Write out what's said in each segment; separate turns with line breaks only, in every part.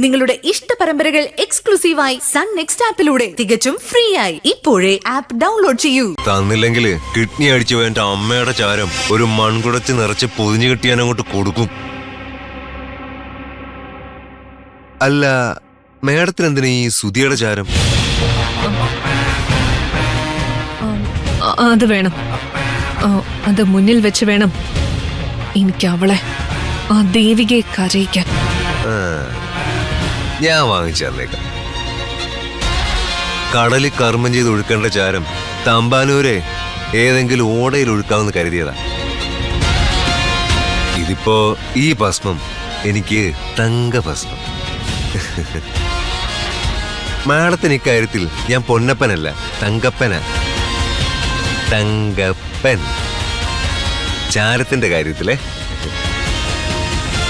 നിങ്ങളുടെ ഇഷ്ട പരമ്പരകൾ എക്സ്ക്ലൂസീവായി സൺ നെക്സ്റ്റ് ആപ്പിലൂടെ തികച്ചും ഫ്രീ ആയി ഇപ്പോഴേ ആപ്പ് ഡൗൺലോഡ് ചെയ്യൂ.
തന്നില്ലെങ്കിൽ കിഡ്നി അടിച്ചു വേണ്ട അമ്മയുടെ ചാരം ഒരു മൺകുടച്ച് നിറച്ച് പൊതിഞ്ഞു കിട്ടിയാൻ അങ്ങോട്ട് കൊടുക്കും. അല്ല, മേഡത്തിന് എന്തിനാ ഈ സുധിയുടെ ചാരം?
അത് വേണം, അത് മുന്നിൽ വെച്ച് വേണം എനിക്ക് അവളെ, ആ ദേവികയെ കരയിക്കാൻ.
ഞാൻ വാങ്ങിച്ചു തന്നേക്കാം. കടലിൽ കർമ്മം ചെയ്ത് ഒഴുക്കേണ്ട ചാരം തമ്പാനൂരെ ഏതെങ്കിലും ഓടയിൽ ഒഴുക്കാമെന്ന് കരുതിയതാ. ഇതിപ്പോ ഈ ഭസ്മം എനിക്ക് തങ്കഭസ്മം. മാഡത്തിന് ഇക്കാര്യത്തിൽ ഞാൻ പൊന്നപ്പനല്ല, തങ്കപ്പനാ. തങ്കപ്പൻ ചാരത്തിന്റെ കാര്യത്തിലെ.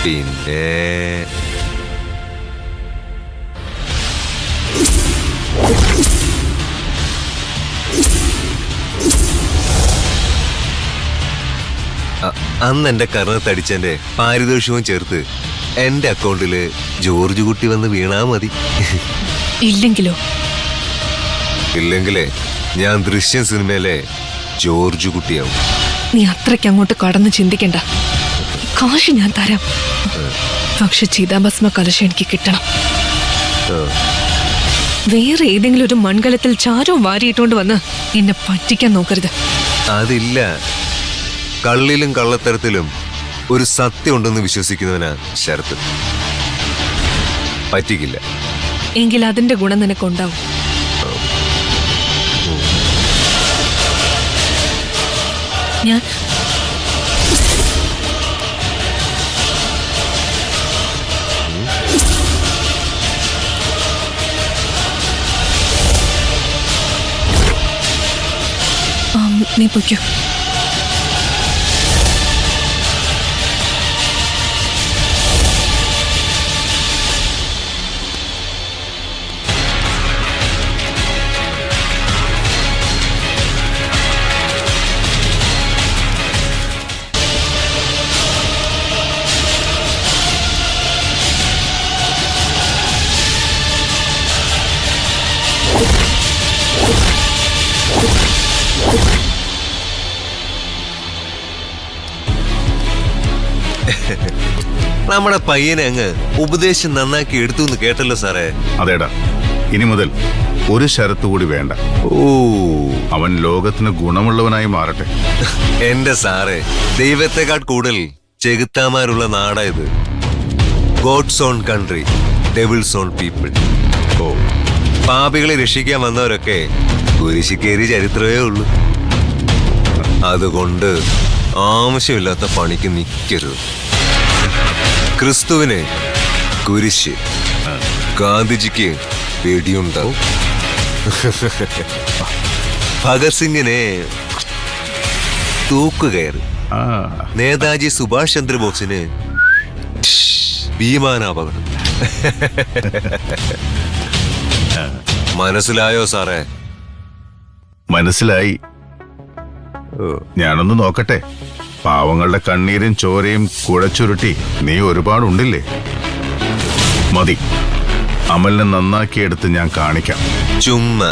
പിന്നെ അന്ന് എന്റെ കർണത്തടിച്ചെന്റെ പാരിതോഷികവും ചേർത്ത് എന്റെ അക്കൗണ്ടില് ജോർജ് കുട്ടി വന്ന് വീണാ മതി. ഇല്ലെങ്കിലേ ഞാൻ ദൃശ്യം സിനിമയിലെ ജോർജ് കുട്ടിയാവും.
നീ അത്രയ്ക്ക് അങ്ങോട്ട് കടന്ന് ചിന്തിക്കണ്ട. കാശ് ഞാൻ തരാം, പക്ഷെ ചിതാഭസ്മ കലശം എനിക്ക് കിട്ടണം. വേറെ ഏതെങ്കിലും ഒരു മൺകലത്തിൽ ചാരവും വാരിയിട്ടുകൊണ്ട് വന്ന് എന്നെ പറ്റിക്കാൻ നോക്കരുത്.
അതില്ല, കള്ളിലും കള്ളത്തരത്തിലും ഒരു സത്യം ഉണ്ടെന്ന് വിശ്വസിക്കുന്നവനാ ശരത്ത്. പറ്റിക്കില്ല.
എങ്കിൽ അതിന്റെ ഗുണം നിനക്കുണ്ടാവും. ഞാൻ നീ പൊയ്ക്കോ.
നമ്മുടെ പയ്യനെ അങ്ങ് ഉപദേശം നന്നാക്കി എടുത്തു എന്ന് കേട്ടല്ലോ സാറേ.
അതേടാ, ഇനി മുതൽ ഒരു ശരത്ത് കൂടി വേണ്ട. അവൻ ലോകത്തിന് ഗുണമുള്ളവനായി മാറട്ടെ.
എന്റെ സാറേ, ദൈവത്തെക്കാൾ കൂടുതൽ ചെകുത്താമാരുള്ള നാടായത്. God's own country, devil's own people. പാപികളെ രക്ഷിക്കാൻ വന്നവരൊക്കെ കുരിശിക്കേറി ചരിത്രമേ ഉള്ളൂ. അതുകൊണ്ട് ആവശ്യമില്ലാത്ത പണിക്ക് നിൽക്കരുത്. ക്രിസ്തുവിന് കുരിശ്, ഗാന്ധിജിക്ക് വെടിയുണ്ടാവും, ഭഗത് സിംഗിനെ തൂക്കുകയറ്, നേതാജി സുഭാഷ് ചന്ദ്രബോസിന് വിമാനാപകടം. മനസ്സിലായോ സാറേ?
മനസ്സിലായി. ഞാനൊന്ന് നോക്കട്ടെ. പാവങ്ങളുടെ കണ്ണീരും ചോരയും കുഴച്ചുരുട്ടി നീ ഒരുപാടുണ്ടില്ലേ? മതി, അമലിനെ നന്നാക്കിയെടുത്ത് ഞാൻ കാണിക്കാം.
ചുമ്മാ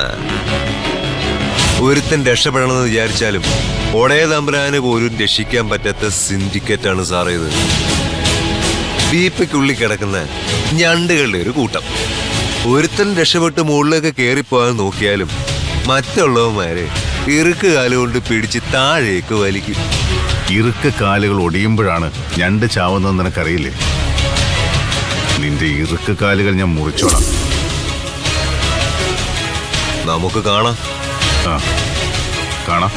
ഒരുത്തൻ രക്ഷപ്പെടണമെന്ന് വിചാരിച്ചാലും ഒടേ തമ്പുരാന് പോലും രക്ഷിക്കാൻ പറ്റാത്ത സിൻഡിക്കേറ്റാണ് സാറേ ഇത്. ബീപ്പയ്ക്കുള്ളിൽ കിടക്കുന്ന ഞണ്ടുകളുടെ ഒരു കൂട്ടം. ഒരുത്തൻ രക്ഷപ്പെട്ട് മുകളിലേക്ക് കയറിപ്പോകാൻ നോക്കിയാലും മറ്റുള്ളവന്മാരെ ഇറുക്ക് കാലുകൊണ്ട് പിടിച്ച് താഴേക്ക് വലിക്കും.
ഇറുക്ക് കാലുകൾ ഒടിയുമ്പോഴാണ് ഞണ്ട് ചാവുന്നത് നിനക്കറിയില്ലേ? നിന്റെ ഇറുക്ക് കാലുകൾ ഞാൻ മുറിച്ചോളാം.
നമുക്ക് കാണാം.
കാണാം.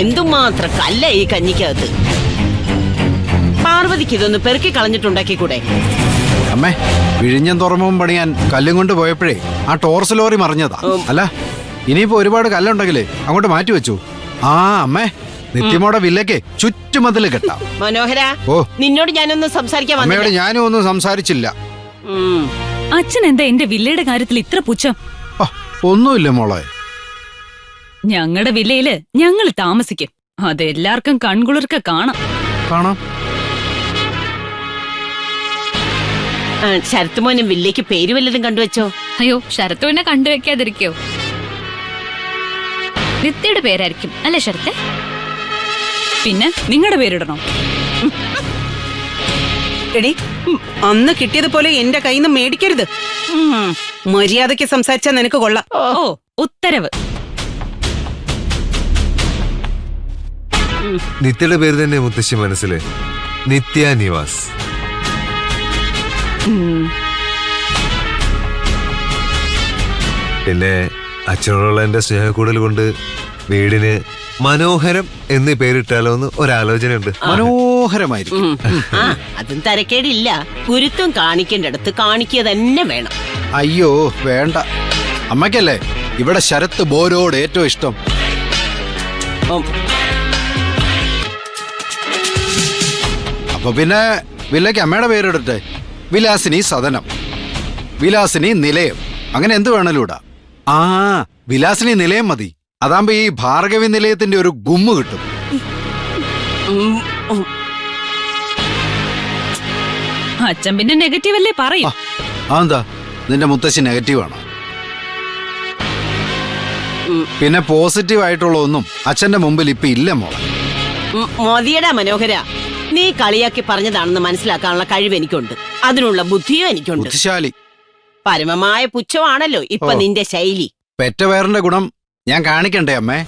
എന്തുമാത്രം കല്ല ഈ കഞ്ഞിക്കകത്ത്. പാർവതിക്ക് ഇതൊന്ന് പെറുക്കി കളഞ്ഞിട്ടുണ്ടാക്കി കൂടെ?
അമ്മേ വിഴിഞ്ഞം തുറമുഖം പണിയാൻ കല്ലും കൊണ്ട് പോയപ്പോഴേ ആ ടോർസ് ലോറി മറിഞ്ഞതാ. അല്ല ഇനിയിപ്പോ ഒരുപാട് കല്ലുണ്ടെങ്കിലേ അങ്ങോട്ട് മാറ്റി വെച്ചു. ആ അമ്മേ നിത്യമോടെ വില്ലയ്ക്ക് ചുറ്റുമതിൽ കെട്ടാം.
മനോഹര,
ഓ
നിന്നോട് ഞാനൊന്നും സംസാരിക്കാൻ
അമ്മയോട്
വന്നില്ല.
ഞാനും ഒന്നും സംസാരിച്ചില്ല.
അച്ഛൻ എന്താ എന്റെ വില്ലയുടെ കാര്യത്തിൽ ഇത്ര പുച്ഛം?
ആ, ഒന്നുമില്ല മോളെ.
ഞങ്ങളുടെ വില്ലയില് ഞങ്ങൾ താമസിക്കും, അതെല്ലാവർക്കും കൺകുളിർക്ക കാണാം.
കാണാം.
ശരത്ത് മോനും വില്ലേക്ക് പേര് വല്ലതും കണ്ടുവച്ചോ?
അയ്യോ, ശരത്ത് പിന്നെ കണ്ടുവെക്കാതിരിക്കോ? നിത്യയുടെ പേരായിരിക്കും അല്ലേ ശരത്തെ?
പിന്നെ നിങ്ങളുടെ പേരിടണോ?
എടി, അന്ന് കിട്ടിയതുപോലെ എന്റെ കയ്യിൽ നിന്ന് മേടിക്കരുത്. മര്യാദയ്ക്ക് സംസാരിച്ചാൽ നിനക്ക് കൊള്ളാം.
ഓ, ഉത്തരവ്.
നിത്യയുടെ പേര് തന്നെ മുത്തശ്ശി മനസ്സില്, നിത്യ നിവാസ്. പിന്നെ അച്ഛനോടുള്ള എന്റെ സ്നേഹക്കൂടൽ കൊണ്ട് വീടിന് മനോഹരം എന്ന് പേരിട്ടാലോ എന്ന് ഒരാലോചനയുണ്ട്.
മനോഹരമായിരിക്കും.
അതും തരക്കേടില്ല. ഗുരുത്വം കാണിക്കേണ്ടടുത്ത് കാണിക്കുക തന്നെ വേണം.
അയ്യോ വേണ്ട. അമ്മയ്ക്കല്ലേ ഇവിടെ ശരത്ത് ബോരോട് ഏറ്റവും ഇഷ്ടം. അപ്പൊ പിന്നെ വില്ലയ്ക്ക് അമ്മയുടെ പേരിടട്ടെ. വിലാസിനി സദനം, വിലാസിനി നിലയം, അങ്ങനെ എന്ത് വേണേലും ഇടാം. ആ വിലാസിനി നിലയം മതി. അതാകുമ്പോ ഈ ഭാർഗവി നിലയത്തിന്റെ ഒരു ഗുമ്മ് കിട്ടും.
അച്ഛൻ പിന്നെ നെഗറ്റീവ് അല്ലേ പറയും.
അതെന്താ നിന്റെ മുത്തശ്ശി നെഗറ്റീവാണ്? പിന്നെ പോസിറ്റീവ് ആയിട്ടുള്ള ഒന്നും അച്ഛന്റെ മുമ്പിൽ ഇപ്പൊ ഇല്ല മോളെ.
മതിയടാ മനോഹര, നീ കളിയാക്കി പറഞ്ഞതാണെന്ന് മനസ്സിലാക്കാനുള്ള കഴിവ് എനിക്കുണ്ട്, അതിനുള്ള ബുദ്ധിയും എനിക്കുണ്ട്.
ബുദ്ധിശാലി.
പരമമായ പുച്ഛമാണല്ലോ ഇപ്പൊ നിന്റെ ശൈലി.
പെറ്റവയറിന്റെ ഗുണം ഞാൻ കാണിക്കണ്ടേ അമ്മേ?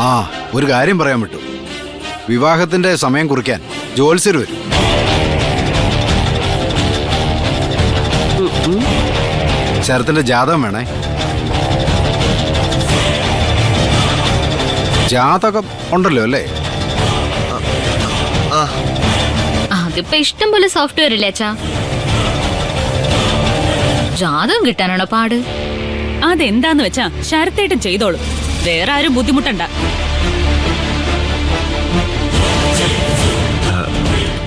ആ ഒരു കാര്യം പറയാൻ വിട്ടു. വിവാഹത്തിന്റെ സമയം കുറിക്കാൻ ജോത്സ്യർ വരും. ശരത്തിന്റെ ജാതകം വേണേ. ജാതകം ഉണ്ടല്ലോ അല്ലേ?
അതിപ്പോ ഇഷ്ടം പോലെ സോഫ്റ്റ്വെയർ ഇല്ലേ അച്ഛാ? ജാതകം കിട്ടാനാണോ പാട്?
അതെന്താന്ന് വെച്ചാ ശരത്തേട്ടൻ ചെയ്തോളും, വേറെ ആരും ബുദ്ധിമുട്ടണ്ട.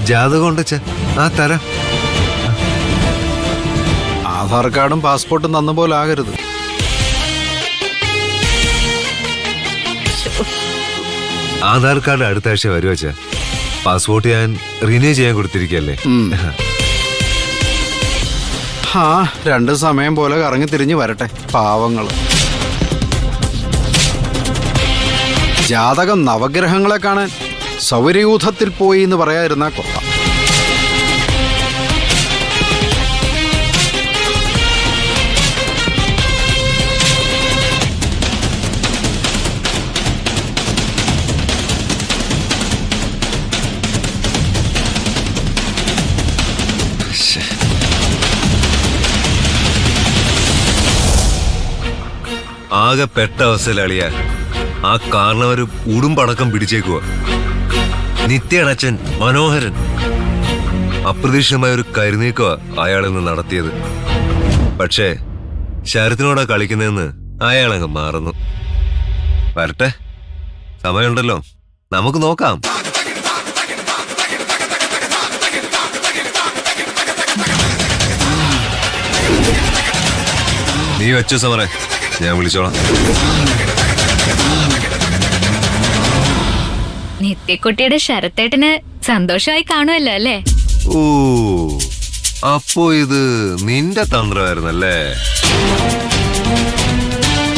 ജാതകം ഉണ്ട് ആ തരാം.
ആധാർ കാർഡും പാസ്പോർട്ടും തന്ന പോലെ ആകരുത്.
ആധാർ കാർഡ് അടുത്ത ആഴ്ച വരുവോ അച്ഛാ? പാസ്പോർട്ട് ഞാൻ റിന്യൂ ചെയ്യാൻ കൊടുത്തിരിക്കല്ലേ.
ആ രണ്ടും സമയം പോലെ കറങ്ങി തിരിഞ്ഞു വരട്ടെ പാവങ്ങൾ. ജാതകം നവഗ്രഹങ്ങളെ കാണാൻ സൗരയൂഥത്തിൽ പോയി എന്ന് പറയാതിരുന്നാ കൊള്ളാം.
ആകെ പെട്ട അവസ്ഥയിലളിയ ആ കാരണവര് ഉടുമ്പടക്കം പിടിച്ചേക്കുക. നിത്യണച്ചൻ മനോഹരൻ അപ്രതീക്ഷിതമായ ഒരു കരുനീക്കോ അയാളിൽ നിന്ന് നടത്തിയത്. പക്ഷേ ശരത്തിനോടാ കളിക്കുന്നതെന്ന് അയാളങ്ങ് മാറുന്നു. വരട്ടെ, സമയമുണ്ടല്ലോ, നമുക്ക് നോക്കാം. നീ വെച്ചോ സമറേ, ഞാൻ വിളിച്ചോളാം.
നിത്യക്കുട്ടിയുടെ ശരത്തേട്ടന് സന്തോഷമായി കാണുമല്ലോ അല്ലേ?
ഓ, അപ്പോ ഇത് നിന്റെ തന്ത്രമായിരുന്നല്ലേ?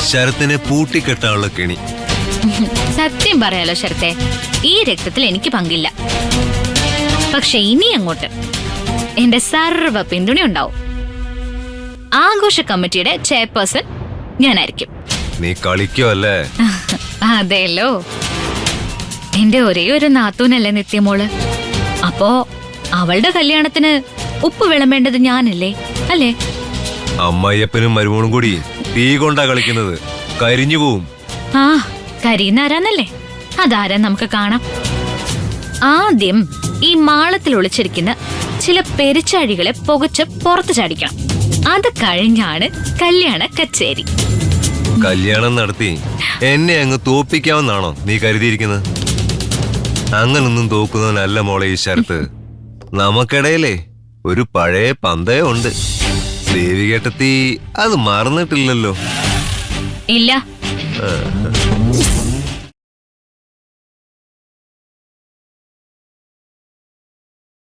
ശരത്തിനെ പൂട്ടിക്കെട്ടാനുള്ള കെണി.
സത്യം പറയാലോ ശരത്തെ, ഈ രക്തത്തിൽ എനിക്ക് പങ്കില്ല. പക്ഷെ ഇനി അങ്ങോട്ട് എന്റെ സർവ്വ പിന്തുണ ഉണ്ടാവും. ആഘോഷ കമ്മിറ്റിയുടെ ചെയർപേഴ്സൺ ഞാനായിരിക്കും.
നീ കളിക്കോ അല്ലേ?
അതെല്ലോ, എന്റെ ഒരേ ഒരു നാത്തൂനല്ലേ നിത്യമോള്. അപ്പോ അവളുടെ കല്യാണത്തിന് ഉപ്പ് വിളമ്പേണ്ടത് ഞാനല്ലേ അല്ലേ?
അമ്മയ്യപ്പനും മരുമോളും കൂടി തീ കൊണ്ടാ കളിക്കുന്നത്, കരിഞ്ഞു പോവും.
ആ, കരിയുന്ന ആരാന്നല്ലേ? അതാരാ നമുക്ക് കാണാം. ആദ്യം ഈ മാളത്തിൽ ഒളിച്ചിരിക്കുന്ന ചില പെരിച്ചാഴികളെ പുകച്ച് പുറത്തു ചാടിക്കണം. അത് കഴിഞ്ഞാണ് കല്യാണ കച്ചേരി.
കല്യാണം നടത്തി എന്നെ അങ്ങ് തോപ്പിക്കാമെന്നാണോ നീ കരുതിയിരിക്കുന്നത്? അങ്ങനൊന്നും തോക്കുന്നവനല്ല മോളെ ഈ ശരത്ത്. നമുക്കിടയിലേ ഒരു പഴയ പന്തയം ഉണ്ട്. ദേവികേട്ടത്തി അത് മറന്നിട്ടില്ലല്ലോ.
ഇല്ല.